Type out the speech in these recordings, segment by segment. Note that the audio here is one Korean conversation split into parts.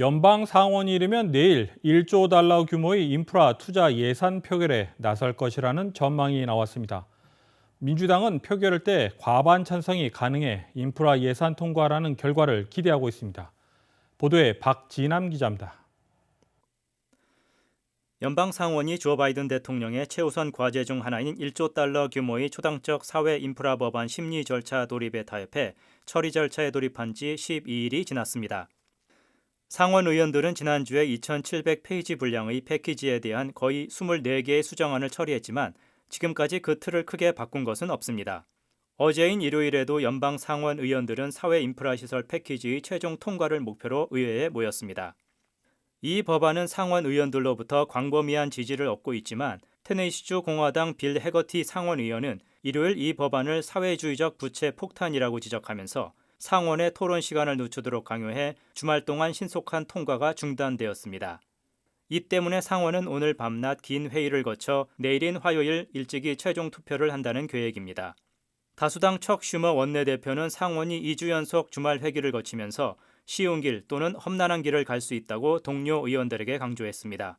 연방 상원이 이르면 내일 1조 달러 규모의 인프라 투자 예산 표결에 나설 것이라는 전망이 나왔습니다. 민주당은 표결할 때 과반 찬성이 가능해 인프라 예산 통과라는 결과를 기대하고 있습니다. 보도에 박진남 기자입니다. 연방 상원이 조 바이든 대통령의 최우선 과제 중 하나인 1조 달러 규모의 초당적 사회 인프라 법안 심의 절차 돌입에 타협해 처리 절차에 돌입한 지 12일이 지났습니다. 상원 의원들은 지난주에 2,700페이지 분량의 패키지에 대한 거의 24개의 수정안을 처리했지만 지금까지 그 틀을 크게 바꾼 것은 없습니다. 어제인 일요일에도 연방 상원 의원들은 사회 인프라 시설 패키지의 최종 통과를 목표로 의회에 모였습니다. 이 법안은 상원 의원들로부터 광범위한 지지를 얻고 있지만 테네시주 공화당 빌 해거티 상원 의원은 일요일 이 법안을 사회주의적 부채 폭탄이라고 지적하면서 상원의 토론 시간을 늦추도록 강요해 주말 동안 신속한 통과가 중단되었습니다. 이 때문에 상원은 오늘 밤낮 긴 회의를 거쳐 내일인 화요일 일찍이 최종 투표를 한다는 계획입니다. 다수당 척 슈머 원내대표는 상원이 2주 연속 주말 회기를 거치면서 쉬운 길 또는 험난한 길을 갈 수 있다고 동료 의원들에게 강조했습니다.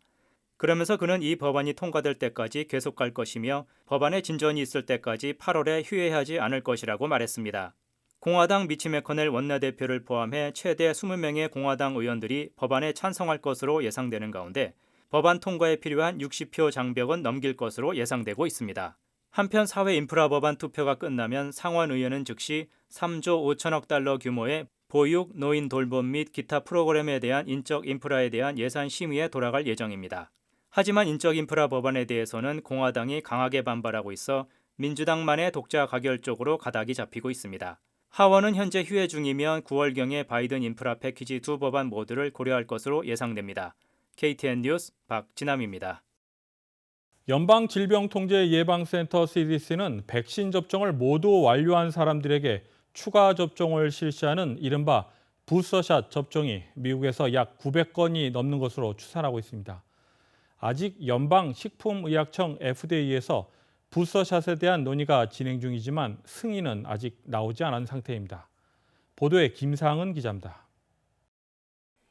그러면서 그는 이 법안이 통과될 때까지 계속 갈 것이며 법안에 진전이 있을 때까지 8월에 휴회하지 않을 것이라고 말했습니다. 공화당 미치 매커넬 원내대표를 포함해 최대 20명의 공화당 의원들이 법안에 찬성할 것으로 예상되는 가운데 법안 통과에 필요한 60표 장벽은 넘길 것으로 예상되고 있습니다. 한편 사회 인프라 법안 투표가 끝나면 상원 의원은 즉시 3조 5천억 달러 규모의 보육, 노인 돌봄 및 기타 프로그램에 대한 인적 인프라에 대한 예산 심의에 돌아갈 예정입니다. 하지만 인적 인프라 법안에 대해서는 공화당이 강하게 반발하고 있어 민주당만의 독자 가결 쪽으로 가닥이 잡히고 있습니다. 하원은 현재 휴회 중이며 9월경에 바이든 인프라 패키지 두 법안 모두를 고려할 것으로 예상됩니다. KTN 뉴스 박진남입니다. 연방질병통제예방센터 CDC는 백신 접종을 모두 완료한 사람들에게 추가 접종을 실시하는 이른바 부스터샷 접종이 미국에서 약 900건이 넘는 것으로 추산하고 있습니다. 아직 연방식품의약청 FDA에서 부스터샷에 대한 논의가 진행 중이지만 승인은 아직 나오지 않은 상태입니다. 보도에 김상은 기자입니다.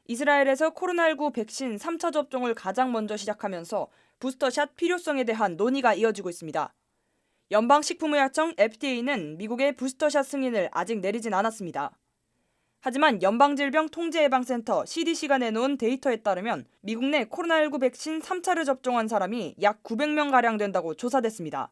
이스라엘에서 코로나19 백신 3차 접종을 가장 먼저 시작하면서 부스터샷 필요성에 대한 논의가 이어지고 있습니다. 연방식품의약청 FDA는 미국의 부스터샷 승인을 아직 내리진 않았습니다. 하지만 연방질병통제예방센터 CDC가 내놓은 데이터에 따르면 미국 내 코로나19 백신 3차를 접종한 사람이 약 900명가량 된다고 조사됐습니다.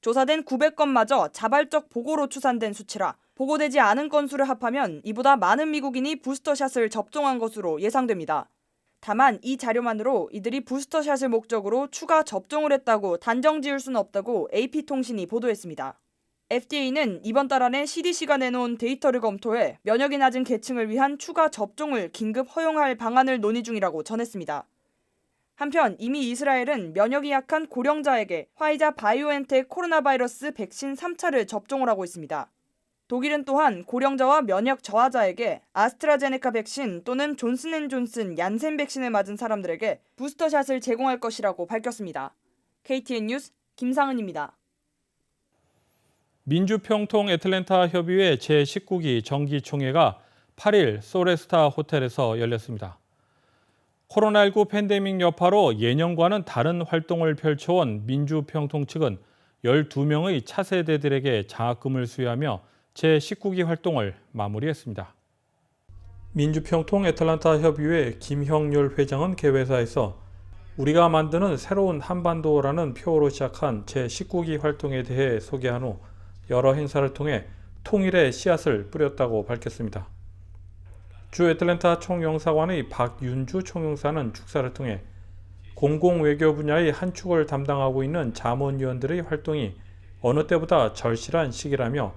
조사된 900건마저 자발적 보고로 추산된 수치라 보고되지 않은 건수를 합하면 이보다 많은 미국인이 부스터샷을 접종한 것으로 예상됩니다. 다만 이 자료만으로 이들이 부스터샷을 목적으로 추가 접종을 했다고 단정 지을 수는 없다고 AP통신이 보도했습니다. FDA는 이번 달 안에 CDC가 내놓은 데이터를 검토해 면역이 낮은 계층을 위한 추가 접종을 긴급 허용할 방안을 논의 중이라고 전했습니다. 한편 이미 이스라엘은 면역이 약한 고령자에게 화이자 바이오엔텍 코로나 바이러스 백신 3차를 접종을 하고 있습니다. 독일은 또한 고령자와 면역 저하자에게 아스트라제네카 백신 또는 존슨앤존슨 얀센 백신을 맞은 사람들에게 부스터샷을 제공할 것이라고 밝혔습니다. KTN 뉴스 김상은입니다. 민주평통 애틀랜타 협의회 제19기 정기총회가 8일 소레스타 호텔에서 열렸습니다. 코로나19 팬데믹 여파로 예년과는 다른 활동을 펼쳐온 민주평통 측은 12명의 차세대들에게 장학금을 수여하며 제19기 활동을 마무리했습니다. 민주평통 애틀랜타 협의회 김형률 회장은 개회사에서 우리가 만드는 새로운 한반도라는 표어로 시작한 제19기 활동에 대해 소개한 후 여러 행사를 통해 통일의 씨앗을 뿌렸다고 밝혔습니다. 주 애틀랜타 총영사관의 박윤주 총영사는 축사를 통해 공공외교 분야의 한 축을 담당하고 있는 자문위원들의 활동이 어느 때보다 절실한 시기라며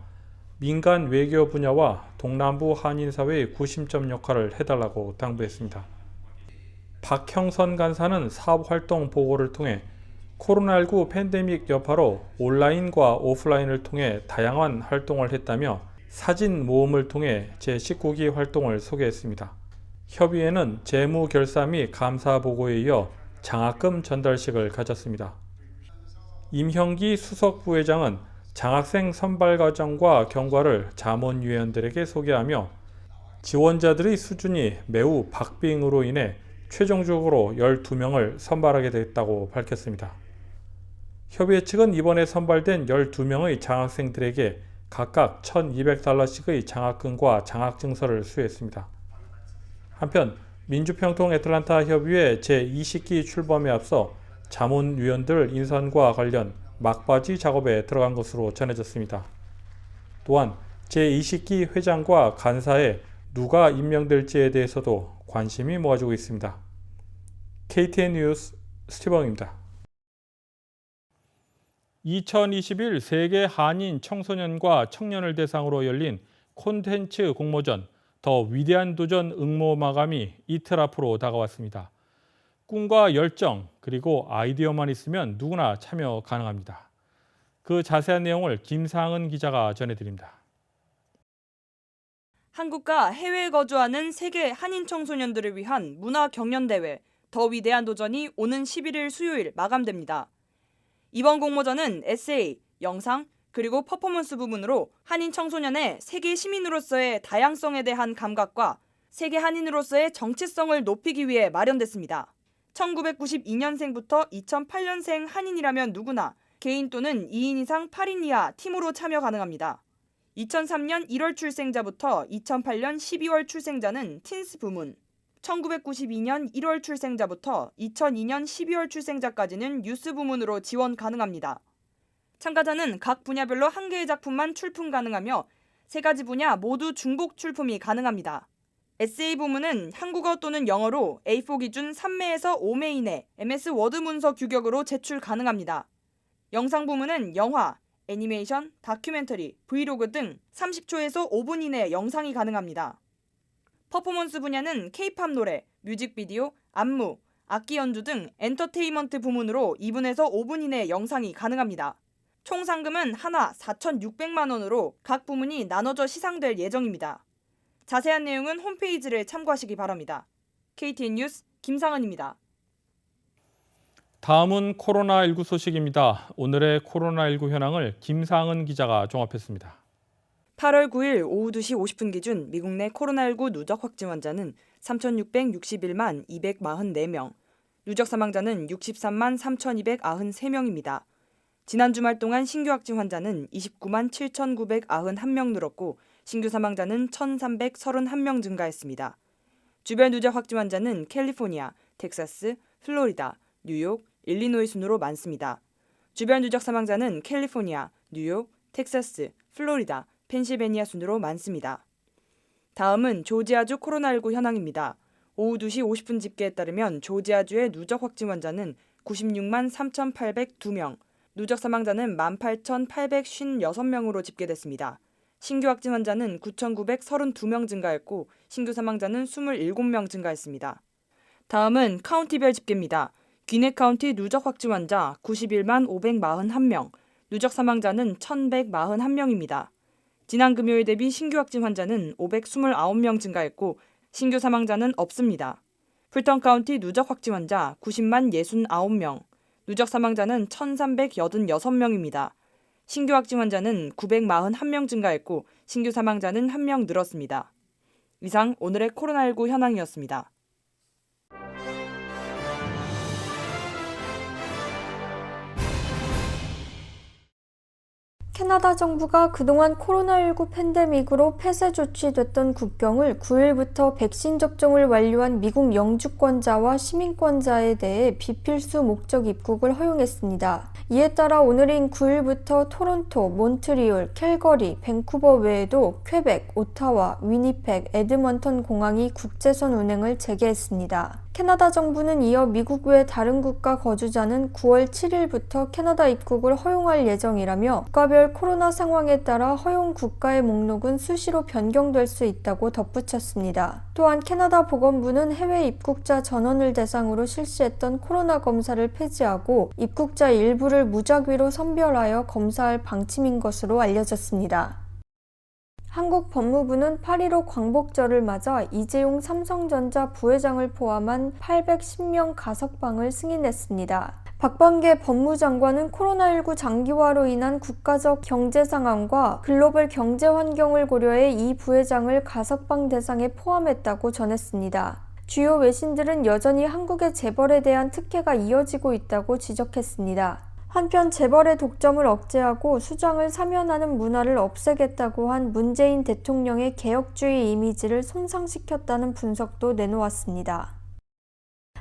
민간 외교 분야와 동남부 한인사회의 구심점 역할을 해달라고 당부했습니다. 박형선 간사는 사업활동 보고를 통해 코로나19 팬데믹 여파로 온라인과 오프라인을 통해 다양한 활동을 했다며 사진 모음을 통해 제19기 활동을 소개했습니다. 협의회는 재무 결사 및 감사 보고에 이어 장학금 전달식을 가졌습니다. 임형기 수석 부회장은 장학생 선발 과정과 경과를 자문위원들에게 소개하며 지원자들의 수준이 매우 박빙으로 인해 최종적으로 12명을 선발하게 됐다고 밝혔습니다. 협의회 측은 이번에 선발된 12명의 장학생들에게 각각 $1,200씩의 장학금과 장학증서를 수여했습니다. 한편 민주평통 애틀랜타 협의회 제20기 출범에 앞서 자문위원들 인선과 관련 막바지 작업에 들어간 것으로 전해졌습니다. 또한 제20기 회장과 간사에 누가 임명될지에 대해서도 관심이 모아지고 있습니다. KTN 뉴스 스티븐입니다. 2021 세계 한인 청소년과 청년을 대상으로 열린 콘텐츠 공모전 더 위대한 도전 응모 마감이 이틀 앞으로 다가왔습니다. 꿈과 열정 그리고 아이디어만 있으면 누구나 참여 가능합니다. 그 자세한 내용을 김상은 기자가 전해드립니다. 한국과 해외에 거주하는 세계 한인 청소년들을 위한 문화 경연대회 더 위대한 도전이 오는 11일 수요일 마감됩니다. 이번 공모전은 에세이, 영상, 그리고 퍼포먼스 부문으로 한인 청소년의 세계 시민으로서의 다양성에 대한 감각과 세계 한인으로서의 정체성을 높이기 위해 마련됐습니다. 1992년생부터 2008년생 한인이라면 누구나 개인 또는 2인 이상 8인 이하 팀으로 참여 가능합니다. 2003년 1월 출생자부터 2008년 12월 출생자는 틴스 부문, 1992년 1월 출생자부터 2002년 12월 출생자까지는 유스 부문으로 지원 가능합니다. 참가자는 각 분야별로 한 개의 작품만 출품 가능하며 세 가지 분야 모두 중복 출품이 가능합니다. 에세이 부문은 한국어 또는 영어로 A4 기준 3매에서 5매 이내 MS 워드 문서 규격으로 제출 가능합니다. 영상 부문은 영화, 애니메이션, 다큐멘터리, 브이로그 등 30초에서 5분 이내 영상이 가능합니다. 퍼포먼스 분야는 K-팝 노래, 뮤직비디오, 안무, 악기 연주 등 엔터테인먼트 부문으로 2분에서 5분 이내 영상이 가능합니다. 총 상금은 하나 4,600만 원으로 각 부문이 나눠져 시상될 예정입니다. 자세한 내용은 홈페이지를 참고하시기 바랍니다. KTN 뉴스 김상은입니다. 다음은 코로나19 소식입니다. 오늘의 코로나19 현황을 김상은 기자가 종합했습니다. 8월 9일 오후 2시 50분 기준 미국 내 코로나19 누적 확진 환자는 3,661만 244명, 누적 사망자는 63만 3,293명입니다. 지난 주말 동안 신규 확진 환자는 29만 7,991명 늘었고 신규 사망자는 1,331명 증가했습니다. 주별 누적 확진 환자는 캘리포니아, 텍사스, 플로리다, 뉴욕, 일리노이 순으로 많습니다. 주별 누적 사망자는 캘리포니아, 뉴욕, 텍사스, 플로리다, 펜실베니아 순으로 많습니다. 다음은 조지아주 코로나19 현황입니다. 오후 2시 50분 집계에 따르면 조지아주의 누적 확진 환자는 96만 3,802명, 누적 사망자는 18,856명으로 집계됐습니다. 신규 확진 환자는 9,932명 증가했고 신규 사망자는 27명 증가했습니다. 다음은 카운티별 집계입니다. 귀넷 카운티 누적 확진 환자 91만 541명, 누적 사망자는 1,141명입니다. 지난 금요일 대비 신규 확진 환자는 529명 증가했고 신규 사망자는 없습니다. 풀턴 카운티 누적 확진 환자 90만 69명, 누적 사망자는 1,386명입니다. 신규 확진 환자는 941명 증가했고 신규 사망자는 1명 늘었습니다. 이상 오늘의 코로나19 현황이었습니다. 캐나다 정부가 그동안 코로나19 팬데믹으로 폐쇄 조치됐던 국경을 9일부터 백신 접종을 완료한 미국 영주권자와 시민권자에 대해 비필수 목적 입국을 허용했습니다. 이에 따라 오늘인 9일부터 토론토, 몬트리올, 캘거리, 밴쿠버 외에도 퀘벡, 오타와, 위니펙, 에드먼턴 공항이 국제선 운행을 재개했습니다. 캐나다 정부는 이어 미국 외 다른 국가 거주자는 9월 7일부터 캐나다 입국을 허용할 예정이라며 국가별 코로나 상황에 따라 허용 국가의 목록은 수시로 변경될 수 있다고 덧붙였습니다. 또한 캐나다 보건부는 해외 입국자 전원을 대상으로 실시했던 코로나 검사를 폐지하고 입국자 일부를 무작위로 선별하여 검사할 방침인 것으로 알려졌습니다. 한국 법무부는 8.15 광복절을 맞아 이재용 삼성전자 부회장을 포함한 810명 가석방을 승인했습니다. 박범계 법무장관은 코로나19 장기화로 인한 국가적 경제 상황과 글로벌 경제 환경을 고려해 이 부회장을 가석방 대상에 포함했다고 전했습니다. 주요 외신들은 여전히 한국의 재벌에 대한 특혜가 이어지고 있다고 지적했습니다. 한편 재벌의 독점을 억제하고 수장을 사면하는 문화를 없애겠다고 한 문재인 대통령의 개혁주의 이미지를 손상시켰다는 분석도 내놓았습니다.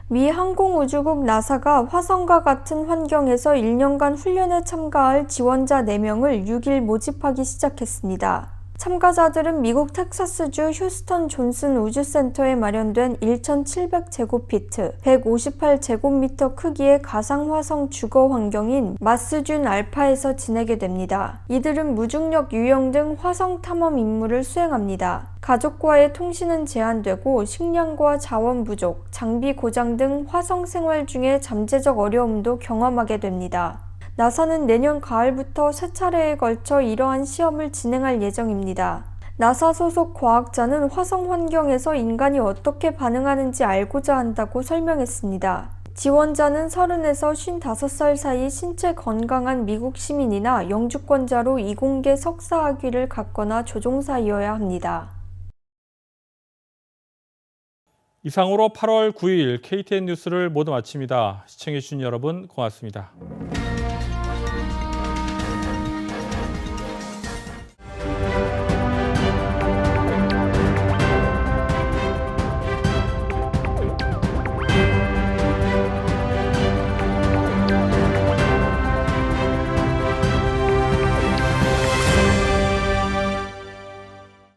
미 항공우주국 나사가 화성과 같은 환경에서 1년간 훈련에 참가할 지원자 4명을 6일 모집하기 시작했습니다. 참가자들은 미국 텍사스주 휴스턴 존슨 우주센터에 마련된 1,700제곱피트, 158제곱미터 크기의 가상화성 주거 환경인 마스준 알파에서 지내게 됩니다. 이들은 무중력 유형 등 화성 탐험 임무를 수행합니다. 가족과의 통신은 제한되고 식량과 자원 부족, 장비 고장 등 화성 생활 중에 잠재적 어려움도 경험하게 됩니다. 나사는 내년 가을부터 3차례에 걸쳐 이러한 시험을 진행할 예정입니다. 나사 소속 과학자는 화성 환경에서 인간이 어떻게 반응하는지 알고자 한다고 설명했습니다. 지원자는 30에서 55살 사이 신체 건강한 미국 시민이나 영주권자로 이공계 석사 학위를 갖거나 조종사이어야 합니다. 이상으로 8월 9일 KTN 뉴스를 모두 마칩니다. 시청해주신 여러분 고맙습니다.